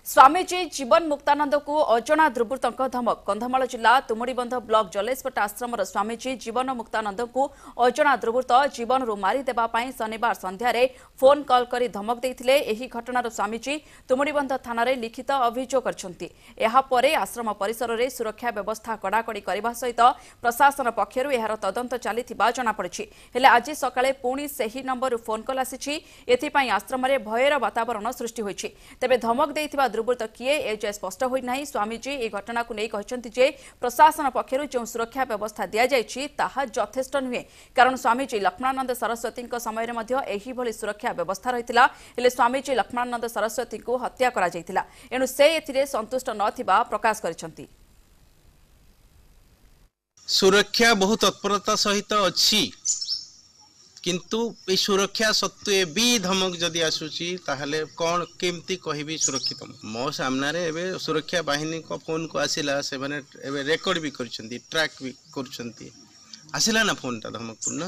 स्वामीजी जीवन मुक्तानंद को अजणा दुर्वृत्तों धमक। कंधमाल जिला तुमुड़ीबंध ब्लॉक जलेशपट आश्रमर स्वामीजी जीवन मुक्तानंद को अजणा दुर्वृत्त जीवन मारिदेवा शनिवार संध्यारे फोन कॉल कर धमक देते। एही घटनार स्वामीजी तुमुड़ीबंध थाना लिखित अभियोग करछन्ती। आश्रम परिसर में सुरक्षा व्यवस्था कड़ाकड़ी करने सहित प्रशासन पक्षर यार तदंत चली जनापड़ी। हेले आज सकाळे पुणी सेही नंबर फोन कॉल आसी। एथिपाई आश्रम में भयर वातावरण सृष्टि होइछि। तेबे धमक देइथिबा दुर्वृत्त किए एजाए स्पष्ट होना। स्वामीजी ए घटना को नहीं कहते जे प्रशासन पक्षर जो सुरक्षा व्यवस्था दि जाइछि ताहा यथेष्ट नुहे, कारण स्वामीजी लक्ष्मणानंद सरस्वती समय में सुरक्षा व्यवस्था रही। हेले स्वामीजी लक्ष्मणानंद सरस्वती को हत्या करा जाइथिला। एणु से एथिरे संतुष्ट नथिबा प्रकाश करिसंती। सुरक्षा बहुत तत्परता सहित अच्छी, किंतु ए सुरक्षा सत्वे भी धमक जदि आसुची ताहले कौन केमती कहबी सुरक्षित। मो सामने रे एबे सुरक्षा बाहिनी को फोन को आसिला, से माने एबे रेकॉर्ड भी करछंती, ट्रैक भी करछंती। आसिला ना फोन ता धमकपूर्ण,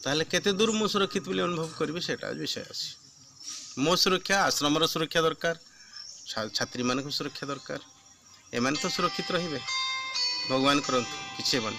ताहले केते दूर मो सुरक्षित बोली अनुभव करबी सेटा विषय आसी। मो सुरक्षा आश्रमर सुरक्षा दरकार, छात्री मान सुरक्षा दरकार। एमान तो सुरक्षित रहिबे, भगवान करंतु किछि बन।